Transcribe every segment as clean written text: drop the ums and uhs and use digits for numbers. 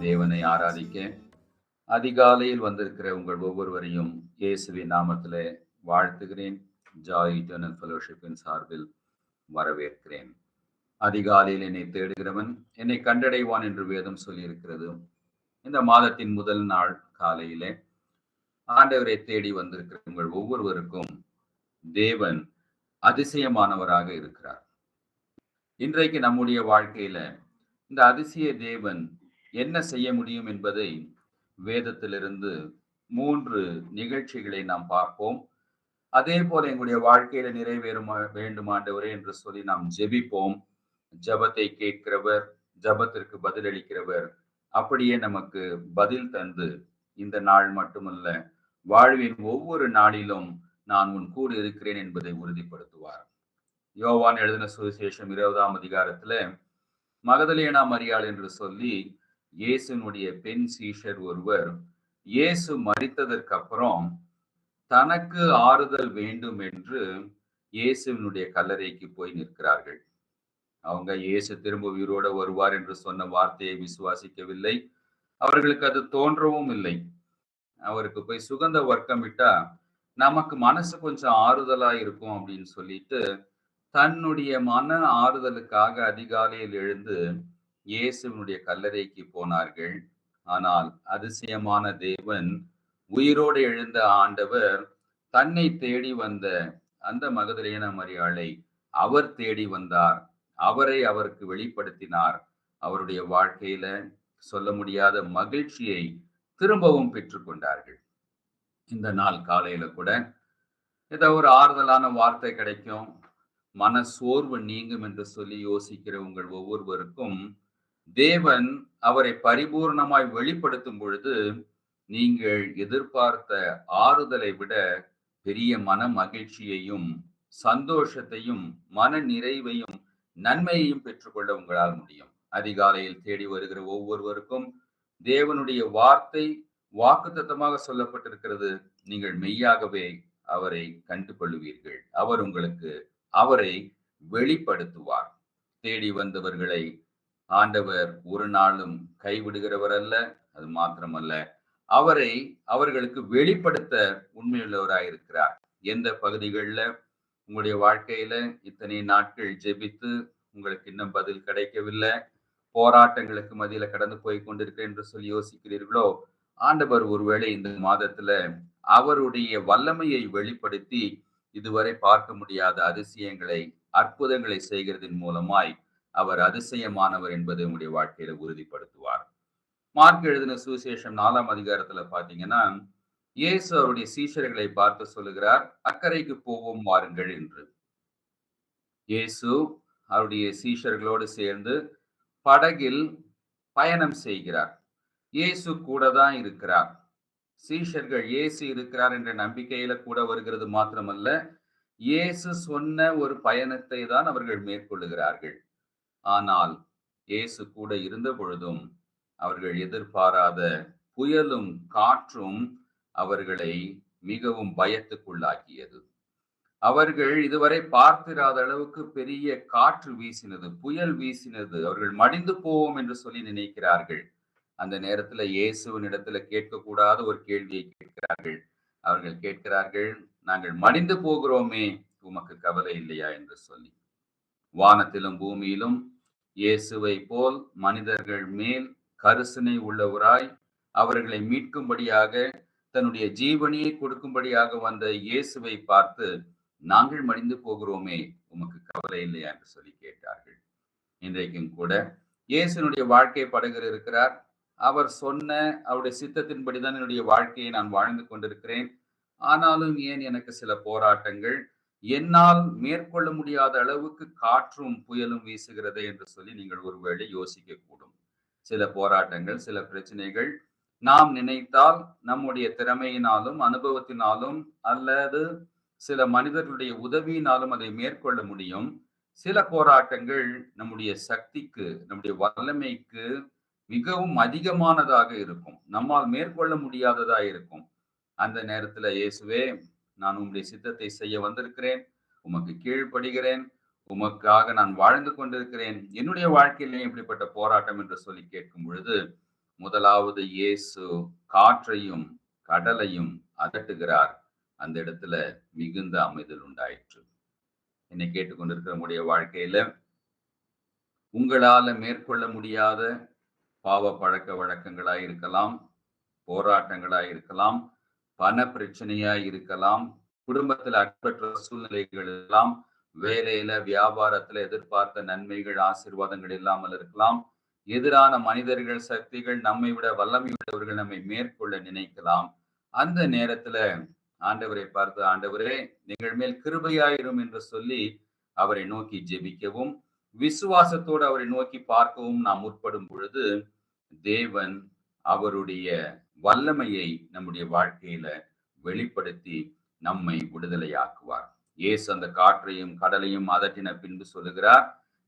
தேவனை ஆராதிக்க அதிகாலையில் வந்திருக்கிற உங்கள் ஒவ்வொருவரையும் இயேசுவின் நாமத்திலே வாழ்த்துகிறேன். ஜாய் இட்டர்னல் ஃபெலோஷிப்பின் சார்பில் வரவேற்கிறேன். அதிகாலையில் என்னை தேடுகிறவன் என்னை கண்டடைவான் என்று வேதம் சொல்லியிருக்கிறது. இந்த மாதத்தின் முதல் நாள் காலையிலே ஆண்டவரை தேடி வந்திருக்கிற உங்கள் ஒவ்வொருவருக்கும் தேவன் அதிசயமானவராக இருக்கிறார். இன்றைக்கு நம்முடைய வாழ்க்கையில இந்த அதிசய தேவன் என்ன செய்ய முடியும் என்பதை வேதத்திலிருந்து 3 நிகழ்ச்சிகளை நாம் பார்ப்போம். அதே போல எங்களுடைய வாழ்க்கையில நிறைவேறும் வேண்டும் ஆண்டவரே என்று சொல்லி நாம் ஜெபிப்போம். ஜெபத்தை கேட்கிறவர், ஜெபத்திற்கு பதிலளிக்கிறவர் அப்படியே நமக்கு பதில் தந்து இந்த நாள் மட்டுமல்ல, வாழ்வின் ஒவ்வொரு நாளிலும் நான் உன் கூட இருக்கிறேன் என்பதை உறுதிப்படுத்துவார். யோவான் எழுதின சுவிசேஷம் 20ஆம் அதிகாரத்துல மகதலேனா மரியாள் என்று சொல்லி இயேசுனுடைய பெண் சீஷர் ஒருவர் இயேசு மரித்ததற்கு அப்புறம் தனக்கு ஆறுதல் வேண்டும் என்று இயேசுவினுடைய கல்லறைக்கு போய் நிற்கிறார்கள். அவங்க இயேசு திரும்ப உயிரோடு வருவார் என்று சொன்ன வார்த்தையை விசுவாசிக்கவில்லை. அவர்களுக்கு அது தோன்றவும் இல்லை. அவருக்கு போய் சுகந்த வர்க்கமிட்டா நமக்கு மனசு கொஞ்சம் ஆறுதலா இருக்கும் அப்படின்னு சொல்லிட்டு தன்னுடைய மன ஆறுதலுக்காக அதிகாலையில் எழுந்து இயேசுவினுடைய கல்லறைக்கு போனார்கள். ஆனால் அதிசயமான தேவன், உயிரோடு எழுந்த ஆண்டவர் தன்னை தேடி வந்த அந்த மகதலேனா மரியாளை அவர் தேடி வந்தார். அவரை அவருக்கு வெளிப்படுத்தினார். அவருடைய வாழ்க்கையில சொல்ல முடியாத மகிழ்ச்சியை திரும்பவும் பெற்றுக்கொண்டார்கள். இந்த நாள் காலையில கூட ஏதோ ஒரு ஆறுதலான வார்த்தை கிடைக்கும், மன சோர்வு நீங்கும் என்று சொல்லி யோசிக்கிற உங்கள் ஒவ்வொருவருக்கும் தேவன் அவரை பரிபூர்ணமாய் வெளிப்படுத்தும் பொழுது நீங்கள் எதிர்பார்த்த ஆறுதலை விட பெரிய மன மகிழ்ச்சியையும் சந்தோஷத்தையும் மன நிறைவையும் நன்மையையும் பெற்றுக்கொள்ள உங்களால் முடியும். அதிகாலையில் தேடி வருகிற ஒவ்வொருவருக்கும் தேவனுடைய வார்த்தை வாக்குத்தத்தமாக சொல்லப்பட்டிருக்கிறது. நீங்கள் மெய்யாகவே அவரை கண்டு கொள்ளுவீர்கள். அவர் உங்களுக்கு அவரை வெளிப்படுத்துவார். தேடி வந்தவர்களை ஆண்டவர் ஒரு நாளும் கைவிடுகிறவர் அல்ல. அது மாத்திரமல்ல, அவரை அவர்களுக்கு வெளிப்படுத்த உண்மையுள்ளவராயிருக்கிறார். எந்த பகுதிகளில் உங்களுடைய வாழ்க்கையில இத்தனை நாட்கள் ஜெபித்து உங்களுக்கு இன்னும் பதில் கிடைக்கவில்லை, போராட்டங்களுக்கு மத்தியில கடந்து போய் கொண்டிருக்கிறேன் என்று சொல்லி யோசிக்கிறீர்களோ, ஆண்டவர் ஒருவேளை இந்த மாதத்துல அவருடைய வல்லமையை வெளிப்படுத்தி இதுவரை பார்க்க முடியாத அதிசயங்களை, அற்புதங்களை செய்கிறதன் மூலமாய் அவர் அதிசயமானவர் என்பதை உங்களுடைய வாழ்க்கையில உறுதிப்படுத்துவார். மார்க் எழுதின சுவிசேஷம் 4ஆம் அதிகாரத்துல பாத்தீங்கன்னா, இயேசு அவருடைய சீஷர்களை பார்த்து சொல்லுகிறார், அக்கறைக்கு போவோம் வாருங்கள் என்று. இயேசு அவருடைய சீஷர்களோடு சேர்ந்து படகில் பயணம் செய்கிறார். இயேசு கூட தான் இருக்கிறார். சீஷர்கள் இயேசு இருக்கிறார் என்ற நம்பிக்கையில கூட வருகிறது மாத்திரமல்ல, இயேசு சொன்ன ஒரு பயணத்தை தான் அவர்கள் மேற்கொள்ளுகிறார்கள். ஆனால் இயேசு கூட இருந்த பொழுதும் அவர்கள் எதிர்பாராத புயலும் காற்றும் அவர்களை மிகவும் பயத்துக்குள்ளாக்கியது. அவர்கள் இதுவரை பார்த்திராத அளவுக்கு பெரிய காற்று வீசினது, புயல் வீசினது. அவர்கள் மடிந்து போவோம் என்று சொல்லி நினைக்கிறார்கள். அந்த நேரத்துல இயேசுவின் இடத்துல கேட்கக்கூடாத ஒரு கேள்வியை கேட்கிறார்கள். அவர்கள் கேட்கிறார்கள், நாங்கள் மடிந்து போகிறோமே, உமக்கு கவலை இல்லையா என்று சொல்லி. வானத்திலும் பூமியிலும் இயேசுவை போல் மனிதர்கள் மேல் கரிசனை உள்ளவராய் அவர்களை மீட்கும்படியாக தன்னுடைய ஜீவனையை கொடுக்கும்படியாக வந்த இயேசுவை பார்த்து, நாங்கள் மடிந்து போகிறோமே, உமக்கு கவலை இல்லையா என்று சொல்லி கேட்டார்கள். இன்றைக்கும் கூட இயேசுனுடைய வாழ்க்கை படகில் இருக்கிறார். அவர் சொன்ன அவருடைய சித்தத்தின்படிதான் என்னுடைய வாழ்க்கையை நான் வாழ்ந்து கொண்டிருக்கிறேன். ஆனாலும் ஏன் எனக்கு சில போராட்டங்கள், என்னால் மேற்கொள்ள முடியாத அளவுக்கு காற்றும் புயலும் வீசுகிறது என்று சொல்லி நீங்கள் ஒருவேளை யோசிக்க கூடும். சில போராட்டங்கள், சில பிரச்சனைகள் நாம் நினைத்தால் நம்முடைய திறமையினாலும் அனுபவத்தினாலும் அல்லது சில மனிதர்களுடைய உதவியினாலும் அதை மேற்கொள்ள முடியும். சில போராட்டங்கள் நம்முடைய சக்திக்கு, நம்முடைய வல்லமைக்கு மிகவும் அதிகமானதாக இருக்கும், நம்மால் மேற்கொள்ள முடியாததா இருக்கும். அந்த நேரத்துல இயேசுவே, நான் உம்முடைய சித்தத்தை செய்ய வந்திருக்கிறேன், உமக்கு கீழ்ப்படுகிறேன், உமக்காக நான் வாழ்ந்து கொண்டிருக்கிறேன், என்னுடைய வாழ்க்கையிலே இப்படிப்பட்ட போராட்டம் என்று சொல்லி கேட்கும் பொழுது முதலாவது இயேசு காற்றையும் கடலையும் அதட்டுகிறார். அந்த இடத்துல மிகுந்த அமைதல் உண்டாயிற்று. என்னை கேட்டுக்கொண்டிருக்கிற நம்முடைய வாழ்க்கையில உங்களால மேற்கொள்ள முடியாத பாவ பழக்க வழக்கங்களாய் இருக்கலாம், போராட்டங்களாய் இருக்கலாம், பண பிரச்சனையாய் இருக்கலாம், குடும்பத்தில் அற்பற்ற சூழ்நிலைகள் எல்லாம், வேலையில வியாபாரத்துல எதிர்பார்த்த நன்மைகள் ஆசீர்வாதங்கள் இல்லாமல் இருக்கலாம், எதிரான மனிதர்கள் சக்திகள் நம்மை விட வல்லமை உள்ளவர்கள் நம்மை மேற்கொள்ள நினைக்கலாம். அந்த நேரத்துல ஆண்டவரை பார்த்து, ஆண்டவரே நீங்கள் மேல் கிருபையாயிரும் என்று சொல்லி அவரை நோக்கி ஜெபிக்கவும், விசுவாசத்தோடு அவரை நோக்கி பார்க்கவும் நாம் முற்படும் பொழுது தேவன் அவருடைய வல்லமையை நம்முடைய வாழ்க்கையில வெளிப்படுத்தி நம்மை விடுதலையாக்குவார். இயேசு அந்த காற்றையும் கடலையும் அதட்டின பின்பு சொல்லுகிறார்,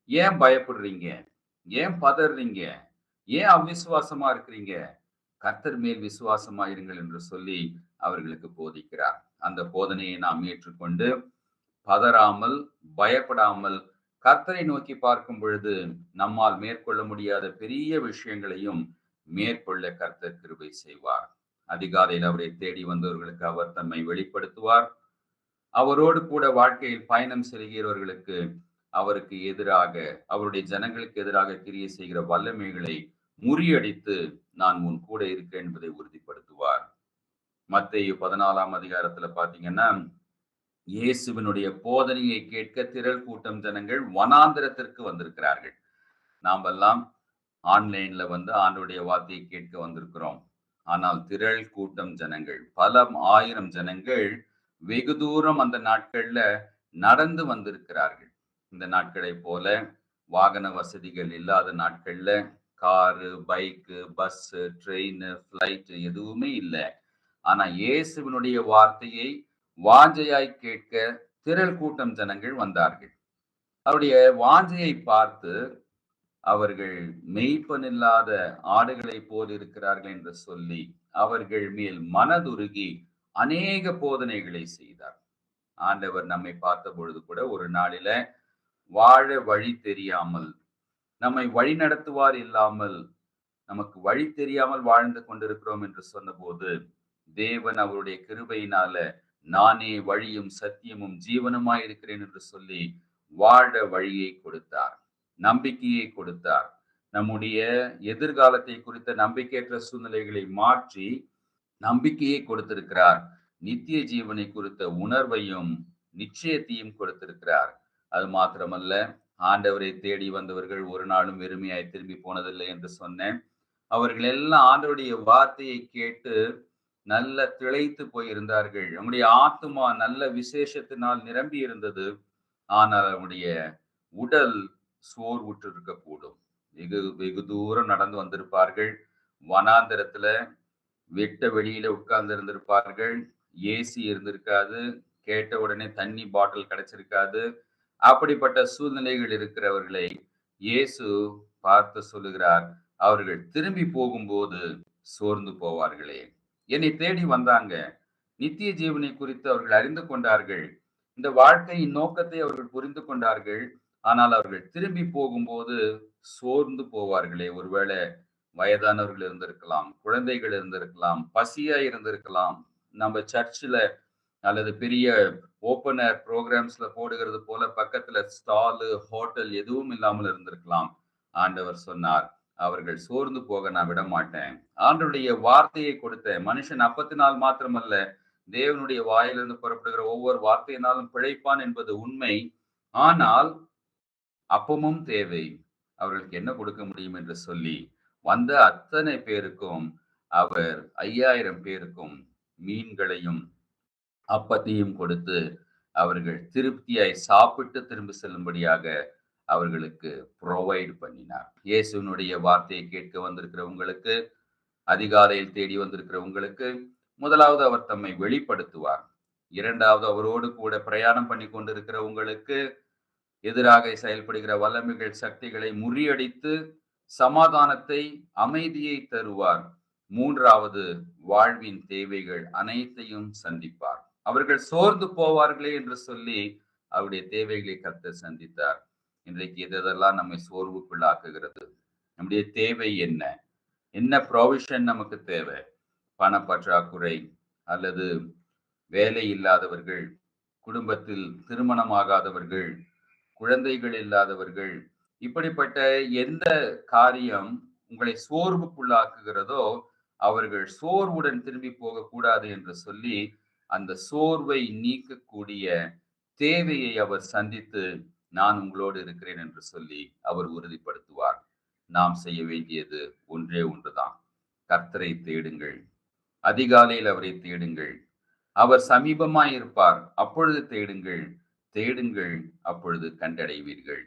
ஏன் பயப்படுறீங்க? ஏன் பதறீங்க? ஏன் அவிசுவாசமா இருக்கிறீங்க? கர்த்தர் மேல் விசுவாசமா இருங்கள் என்று சொல்லி அவர்களுக்கு போதிக்கிறார். அந்த போதனையை நாம் ஏற்றுக்கொண்டு பதறாமல், பயப்படாமல் கர்த்தரை நோக்கி பார்க்கும் பொழுது நம்மால் மேற்கொள்ள முடியாத பெரிய விஷயங்களையும் மேற்கொள்ள கர்த்தர் கிருபை செய்வார். அதிகாலையில் அவரை தேடி வந்தவர்களுக்கு அவர் தம்மை வெளிப்படுத்துவார். அவரோடு கூட வாழ்க்கையில் பயணம் செய்கிறவர்களுக்கு அவருக்கு எதிராக, அவருடைய ஜனங்களுக்கு எதிராக கிரியை செய்கிற வல்லமைகளை முறியடித்து நான் உன் கூட இருக்கிறேன் என்பதை உறுதிப்படுத்துவார். மத்தேயு 14ஆம் அதிகாரத்துல பாத்தீங்கன்னா, இயேசுவினுடைய போதனையை கேட்க திரள் கூட்டம் ஜனங்கள் வனாந்திரத்திற்கு வந்திருக்கிறார்கள். நாமெல்லாம் ஆன்லைன்ல ஆண்டவருடைய வார்த்தையை கேட்க வந்திருக்கிறோம். ஆனால் திரள் கூட்டம் ஜனங்கள், பல ஆயிரம் ஜனங்கள் வெகு தூரம் அந்த நாட்கள்ல நடந்து வந்திருக்கிறார்கள். இந்த நாட்களை போல வாகன வசதிகள் இல்லாத நாட்கள்ல car, bike, bus, train, flight எதுவுமே இல்லை. ஆனா இயேசுவினுடைய வார்த்தையை வாஞ்சையாய் கேட்க திரள் கூட்டம் ஜனங்கள் வந்தார்கள். அவருடைய வாஞ்சையை பார்த்து அவர்கள் மெய்ப்பனில்லாத ஆடுகளை போல் இருக்கிறார்கள் என்று சொல்லி அவர்கள் மேல் மனதுருகி அநேக போதனைகளை செய்தார். ஆண்டவர் நம்மை பார்த்த பொழுது கூட ஒரு நாளில வாழ வழி தெரியாமல், நம்மை வழி நடத்துவார் இல்லாமல் நமக்கு வழி தெரியாமல் வாழ்ந்து கொண்டிருக்கிறோம் என்று சொன்னபோது தேவன் அவருடைய கிருபையினால நானே வழியும் சத்தியமும் ஜீவனுமாய் இருக்கிறேன் என்று சொல்லி வாழ வழியை கொடுத்தார், நம்பிக்கையை கொடுத்தார். நம்முடைய எதிர்காலத்தை குறித்த நம்பிக்கையற்ற சூழ்நிலைகளை மாற்றி நம்பிக்கையை கொடுத்திருக்கிறார். நித்திய ஜீவனை குறித்த உணர்வையும் நிச்சயத்தையும் கொடுத்திருக்கிறார். அது மாத்திரமல்ல, ஆண்டவரை தேடி வந்தவர்கள் ஒரு நாளும் வெறுமையாய் திரும்பி போனதில்லை என்று சொன்னேன். அவர்கள் எல்லாம் ஆண்டவருடைய வார்த்தையை கேட்டு நல்ல திளைத்து போயிருந்தார்கள். நம்முடைய ஆத்துமா நல்ல விசேஷத்தினால் நிரம்பி இருந்தது. ஆனால் அவனுடைய உடல் சோர்வுற்று இருக்கக்கூடும். வெகு தூரம் நடந்து வந்திருப்பார்கள். வனாந்திரத்துல வெட்ட வெளியில உட்கார்ந்து இருந்திருப்பார்கள். ஏசி இருந்திருக்காது. கேட்ட உடனே தண்ணி பாட்டில் கிடைச்சிருக்காது. அப்படிப்பட்ட சூழ்நிலைகள் இருக்கிறவர்களை இயேசு பார்த்து சொல்லுகிறார், அவர்கள் திரும்பி போகும்போது சோர்ந்து போவார்களே. என்னை தேடி வந்தாங்க, நித்திய ஜீவனை குறித்து அவர்கள் அறிந்து கொண்டார்கள், இந்த வாழ்க்கையின் நோக்கத்தை அவர்கள் புரிந்து கொண்டார்கள். ஆனால் அவர்கள் திரும்பி போகும்போது சோர்ந்து போவார்களே. ஒருவேளை வயதானவர்கள் இருந்திருக்கலாம், குழந்தைகள் இருந்திருக்கலாம், பசியா இருந்திருக்கலாம். நம்ம சர்ச்சில் அல்லது பெரிய ஓப்பன் ஏர் ப்ரோக்ராம்ஸ்ல போடுகிறது போல பக்கத்துல ஸ்டாலு, ஹோட்டல் எதுவும் இல்லாமல் இருந்திருக்கலாம். ஆண்டவர் சொன்னார், அவர்கள் சோர்ந்து போக நான் விட மாட்டேன். ஆண்டவருடைய வார்த்தையை கொடுத்த மனுஷன் அப்பத்தினால் மாத்திரமல்ல, தேவனுடைய வாயிலிருந்து புறப்படுகிற ஒவ்வொரு வார்த்தையினாலும் பிழைப்பான் என்பது உண்மை. ஆனால் அப்பமும் தேவை. அவர்களுக்கு என்ன கொடுக்க முடியும் என்று சொல்லி வந்த அத்தனை பேருக்கும் அவர் 5000 பேருக்கும் மீன்களையும் அப்பத்தையும் கொடுத்து அவர்கள் திருப்தியாய் சாப்பிட்டு திரும்ப செல்லும்படியாக அவர்களுக்கு ப்ரொவைட் பண்ணினார். இயேசுனுடைய வார்த்தையை கேட்க வந்திருக்கிற உங்களுக்கு, அதிகாலையில் தேடி வந்திருக்கிற உங்களுக்கு, முதலாவது அவர் தம்மை வெளிப்படுத்துவார். இரண்டாவது, அவரோடு கூட பிரயாணம் பண்ணி கொண்டிருக்கிற உங்களுக்கு எதிராக செயல்படுகிற வல்லமைகள் சக்திகளை முறியடித்து சமாதானத்தை, அமைதியை தருவார். மூன்றாவது, வாழ்வின் தேவைகள் அனைத்தையும் சந்திப்பார். அவர்கள் சோர்ந்து போவார்களே என்று சொல்லி அவருடைய தேவைகளை கர்த்தர் சந்தித்தார். இன்றைக்கு எதெல்லாம் நம்மை சோர்வுக்குள்ளாக்குகிறது? நம்முடைய தேவை என்ன? என்ன ப்ரொவிஷன் நமக்கு தேவை? பணப்பற்றாக்குறை அல்லது வேலை இல்லாதவர்கள், குடும்பத்தில் திருமணமாகாதவர்கள், குழந்தைகள் இல்லாதவர்கள், இப்படிப்பட்ட எந்த காரியம் உங்களை சோர்வுக்குள்ளாக்குகிறதோ, அவர்கள் சோர்வுடன் திரும்பி போகக்கூடாது என்று சொல்லி, அந்த சோர்வை நீக்கக்கூடிய தேவையை அவர் சந்தித்து, நான் உங்களோடு இருக்கிறேன் என்று சொல்லி அவர் உறுதிப்படுத்துவார். நாம் செய்ய வேண்டியது ஒன்றே ஒன்றுதான். கர்த்தரை தேடுங்கள். அதிகாலையில் அவரை தேடுங்கள். அவர் சமீபமாய் இருப்பார். அப்பொழுது தேடுங்கள். தேடுங்கள், அப்பொழுது கண்டடைவீர்கள்.